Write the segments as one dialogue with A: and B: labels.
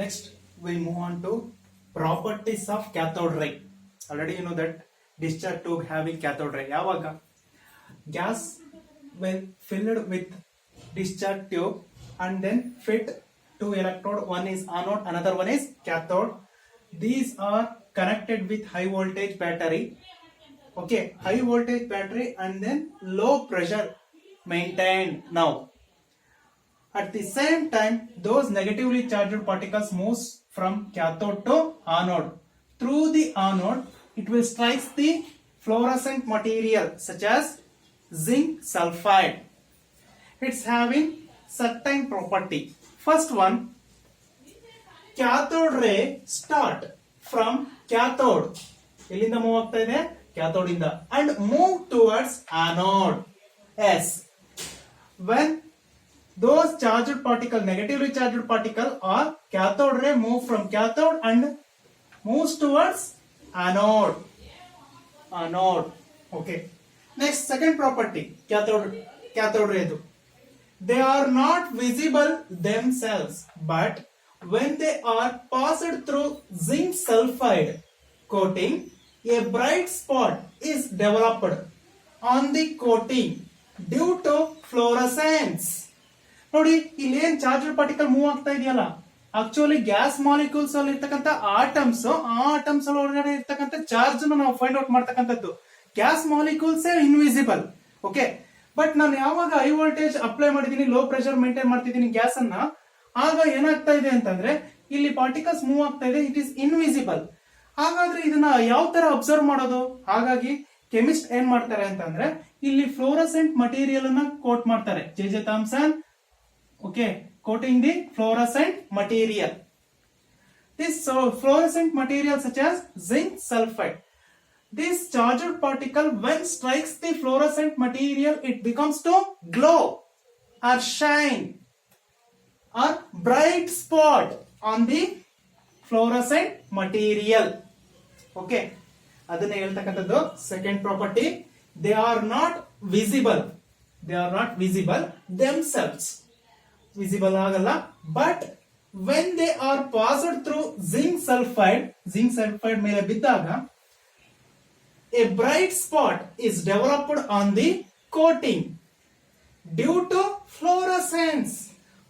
A: Next, we move on to properties of cathode ray. Already you know that discharge tube having cathode ray. Yavaga gas when filled with discharge tube and then fit two electrode. One is anode, another one is cathode. These are connected with high voltage battery. Okay, high voltage battery and then low pressure maintained now. At the same time, those negatively charged particles moves from cathode to anode. Through the anode, it will strike the fluorescent material such as zinc sulfide. It's having certain property. First one, cathode ray start from cathode. Illinda move ಆಗ್ತಾ ಇದೆ cathode ಇಂದ and move towards anode. Yes. When those charged particle, negatively charged particle or cathode ray move from cathode and moves towards anode. Anode. Okay. Next, second property, cathode ray. They are not visible themselves, but when they are passed through zinc sulfide coating, a bright spot is developed on the coating due to fluorescence. ನೋಡಿ ಇಲ್ಲಿ ಏನ್ charge particle move ಆಗ್ತಾ ಇದೆಯಲ್ಲ, actually gas molecules ಅಲ್ಲಿ ಇರ್ತಕ್ಕಂಥ atoms ಒಳಗಡೆ ಇರ್ತಕ್ಕಂಥ charge ನಾವು ಫೈಂಡ್ ಔಟ್ ಮಾಡ್ತಕ್ಕಂಥದ್ದು. Gas molecules invisible. Okay, but ನಾನು ಯಾವಾಗ ಹೈ ವೋಲ್ಟೇಜ್ ಅಪ್ಲೈ ಮಾಡಿದೀನಿ, ಲೋ ಪ್ರೆಷರ್ ಮೇಂಟೈನ್ ಮಾಡ್ತಿದ್ದೀನಿ ಗ್ಯಾಸ್ ಅನ್ನ, ಆಗ ಏನಾಗ್ತಾ ಇದೆ ಅಂತಂದ್ರೆ ಇಲ್ಲಿ ಪಾರ್ಟಿಕಲ್ಸ್ ಮೂವ್ ಆಗ್ತಾ ಇದೆ, ಇಟ್ ಇಸ್ ಇನ್ವಿಸಿಬಲ್. ಹಾಗಾದ್ರೆ ಇದನ್ನ ಯಾವ ತರ ಅಬ್ಸರ್ವ್ ಮಾಡೋದು? ಹಾಗಾಗಿ ಕೆಮಿಸ್ಟ್ ಏನ್ ಮಾಡ್ತಾರೆ ಅಂತಂದ್ರೆ ಇಲ್ಲಿ ಫ್ಲೋರಸೆಂಟ್ ಮಟೀರಿಯಲ್ ಅನ್ನ ಕೋಟ್ ಮಾಡ್ತಾರೆ. J Thomson, okay, coating the fluorescent material. This fluorescent material such as zinc sulfide. This charged particle when strikes the fluorescent material, it becomes to glow or shine or bright spot on the fluorescent material. Okay, adana heltakantadu second property. They are not visible. They are not visible themselves. Visible ಆಗಲ್ಲ, but when they are passed through zinc sulfide ಮೇಲೆ ಬಿದ್ದಾಗ a bright spot is developed on the coating due to fluorescence.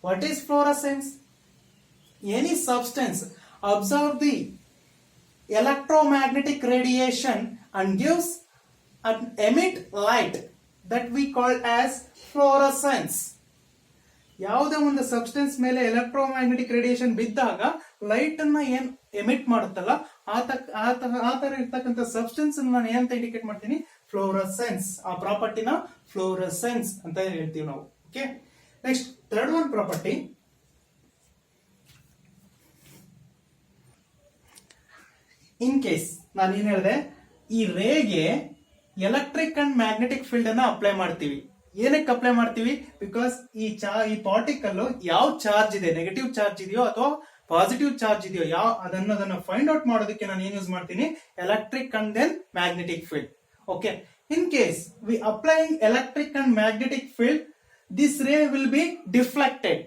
A: What is fluorescence? Any substance absorb the electromagnetic radiation and gives and emit light that we call as fluorescence. ಯಾವುದೇ ಒಂದು substance ಮೇಲೆ electromagnetic radiation ಬಿದ್ದಾಗ light ಅನ್ನ ಏನ್ emit ಮಾಡುತ್ತಲ್ಲ, ಆ ತರ ಇರ್ತಕ್ಕಂಥ substance ನಾನು ಏನಂತ ಇಂಡಿಕೇಟ್ ಮಾಡ್ತೀನಿ? ಫ್ಲೋರಸೆನ್ಸ್. ಆ ಪ್ರಾಪರ್ಟಿನ ಫ್ಲೋರಸೆನ್ಸ್ ಅಂತ ಹೇಳ್ತೀವಿ ನಾವು. Okay, next third one property. ಇನ್ ಕೇಸ್ ನಾನು ಏನ್ ಹೇಳಿದೆ, ಈ ರೇಗೆ ಎಲೆಕ್ಟ್ರಿಕ್ ಅಂಡ್ ಮ್ಯಾಗ್ನೆಟಿಕ್ ಫೀಲ್ಡ್ ಅನ್ನ ಅಪ್ಲೈ ಮಾಡ್ತೀವಿ. ಏನಕ್ಕೆ ಅಪ್ಲೈ ಮಾಡ್ತೀವಿ? ಬಿಕಾಸ್ ಈ ಪಾರ್ಟಿಕಲ್ ಯಾವ ಚಾರ್ಜ್ ಇದೆ, ನೆಗೆಟಿವ್ ಚಾರ್ಜ್ ಇದೆಯೋ ಅಥವಾ ಪಾಸಿಟಿವ್ ಚಾರ್ಜ್ ಇದೆಯೋ ಅದನ್ನ ಫೈಂಡ್ ಔಟ್ ಮಾಡೋದಕ್ಕೆ ನಾನು ಏನ್ ಯೂಸ್ ಮಾಡ್ತೀನಿ? Electric and then magnetic field. Okay, in case we applying electric and magnetic field, this ray will be deflected.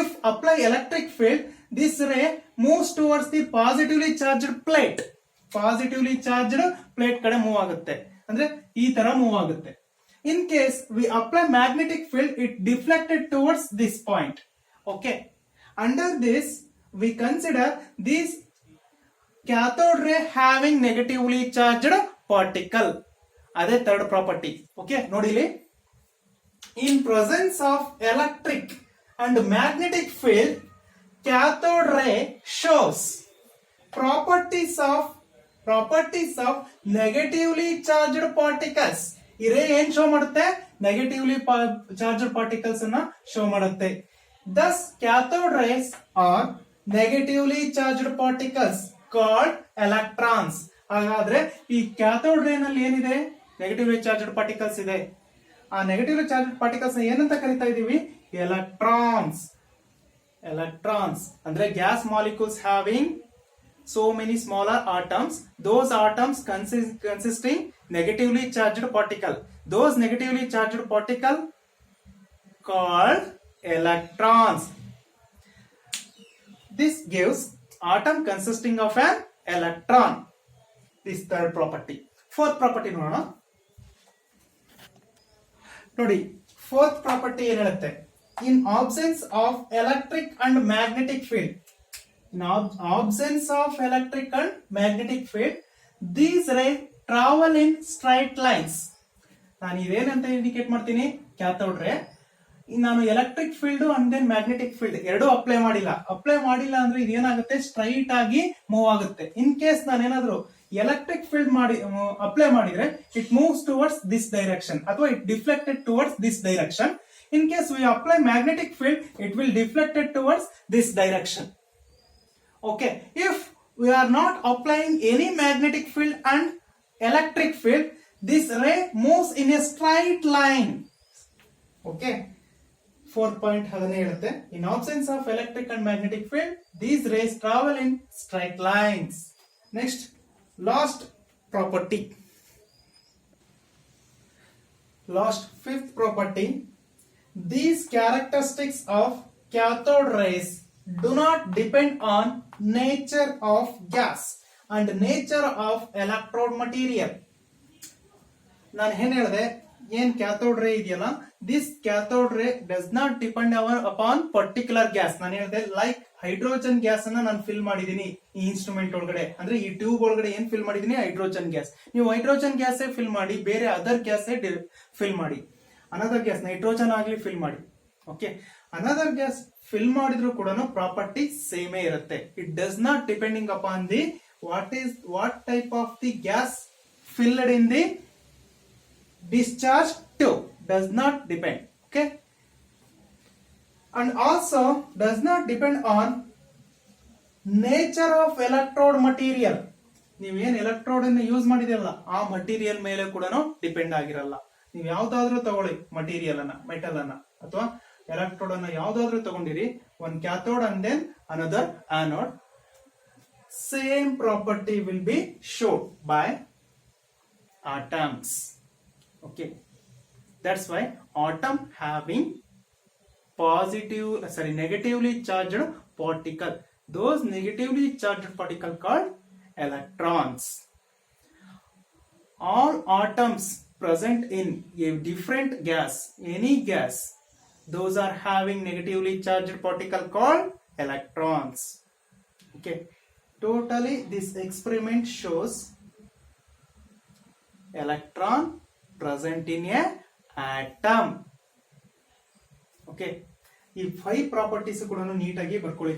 A: If apply electric field, this ray moves towards the positively charged plate. Positively charged plate ಕಡೆ move ಆಗುತ್ತೆ, ಅಂದ್ರೆ ಈ ತರ move ಆಗುತ್ತೆ. In case we apply magnetic field, it deflected towards this point. Okay. Under this, we consider this cathode ray having negatively charged particle. Adhe third property. Okay. Nodili. In presence of electric and magnetic field, cathode ray shows properties of negatively charged particles. ಈ ರೇ ಏನ್ show ಮಾಡುತ್ತೆ? Negatively charged particles ಅನ್ನ show ಮಾಡುತ್ತೆ. Thus cathode rays are negatively charged particles called electrons. ಹಾಗಾದ್ರೆ ಈ cathode ರೇ ನಲ್ಲಿ ಏನಿದೆ? ನೆಗೆಟಿವ್ಲಿ ಚಾರ್ಜ್ಡ್ ಪಾರ್ಟಿಕಲ್ಸ್ ಇದೆ. ಆ ನೆಗೆಟಿವ್ಲಿ ಚಾರ್ಜ್ಡ್ ಪಾರ್ಟಿಕಲ್ಸ್ ಏನಂತ ಕರಿತಾ ಇದೀವಿ? ಎಲೆಕ್ಟ್ರಾನ್ಸ್. ಅಂದ್ರೆ gas molecules having so many smaller atoms, those atoms consisting negatively charged particle. Those negatively charged particle called electrons. This gives atom consisting of an electron. This third property. Fourth property ನೋಡೋಣ. ನೋಡಿ, fourth property ಏನು ಹೇಳುತ್ತೆ? In absence of electric and magnetic field, in absence of electric and magnetic field, these rays travel in straight lines. ನಾನು ಇದೇನಂತ indicate ಮಾಡ್ತೀನಿ, cathode ray. ನಾನು electric field and then magnetic field ಎರಡು apply ಮಾಡಿಲ್ಲ ಅಂದ್ರೆ ಇದೇನಾಗುತ್ತೆ, straight ಆಗಿ move ಆಗುತ್ತೆ. ಇನ್ case ನಾನು ಏನಾದ್ರು ಎಲೆಕ್ಟ್ರಿಕ್ ಫೀಲ್ಡ್ ಅಪ್ಲೈ ಮಾಡಿದ್ರೆ it moves towards this direction ಅಥವಾ it deflected towards this direction. In case we apply magnetic field, it will deflected towards this direction. Okay, if we are not applying any magnetic field and electric field, this ray moves in a straight line. Okay, fourth point hadane helutte, in absence of electric and magnetic field, these rays travel in straight lines. Next, last property, last fifth property. These characteristics of cathode rays do not depend on nature of gas and nature of electrode material. ನಾನು ಏನ್ ಹೇಳಿದೆ, ಏನ್ cathode ರೇ ಇದೆಯಲ್ಲ, this cathode ರೇ does not depend upon particular gas. ನಾನು ಹೇಳಿದೆ like hydrogen gas ಅನ್ನ ನಾನು ಫಿಲ್ ಮಾಡಿದೀನಿ ಈ ಇನ್ಸ್ಟ್ರೂಮೆಂಟ್ ಒಳಗಡೆ, ಅಂದ್ರೆ ಈ ಟ್ಯೂಬ್ ಒಳಗಡೆ ಏನ್ ಫಿಲ್ ಮಾಡಿದೀನಿ, ಹೈಡ್ರೋಜನ್ ಗ್ಯಾಸ್. ನೀವು ಹೈಡ್ರೋಜನ್ ಗ್ಯಾಸ್ ಫಿಲ್ ಮಾಡಿ, ಬೇರೆ ಅದರ್ ಗ್ಯಾಸ್ ಫಿಲ್ ಮಾಡಿ, ಅನದರ್ ಗ್ಯಾಸ್ ನೈಟ್ರೋಜನ್ ಆಗ್ಲಿ ಫಿಲ್ ಮಾಡಿ. ಓಕೆ, ಅನದರ್ ಗ್ಯಾಸ್ ಫಿಲ್ ಮಾಡಿದ್ರು ಕೂಡ ಪ್ರಾಪರ್ಟಿ ಸೇಮೇ ಇರುತ್ತೆ. It does not depending upon the what type of the gas filled in the discharge tube, does not depend. Okay, and also does not depend on nature of electrode material. ನೀವೇನ್ electrode ಅನ್ನು use ಮಾಡಿದಿರಲ್ಲ ಆ material ಮೇಲೆ ಕೂಡ depend ಆಗಿರಲ್ಲ. ನೀವು ಯಾವ್ದಾದ್ರೂ ತಗೊಳ್ಳಿ material ಅನ್ನ, ಮೆಟಲ್ ಅನ್ನ ಅಥವಾ ಎಲೆಕ್ಟ್ರೋಡ್ ಅನ್ನ ಯಾವ್ದಾದ್ರೂ ತಗೊಂಡಿರಿ, one cathode and then another anode, same property will be shown by atoms. Okay, that's why atom having negatively charged particle, those negatively charged particle called electrons. All atoms present in a different gas, any gas, those are having negatively charged particle called electrons. Okay, totally this experiment shows electron present in a atom. Okay, ಈ 5 properties ಕೂಡ ನೀಟಾಗಿ ಬರ್ಕೊಳ್ಳಿ.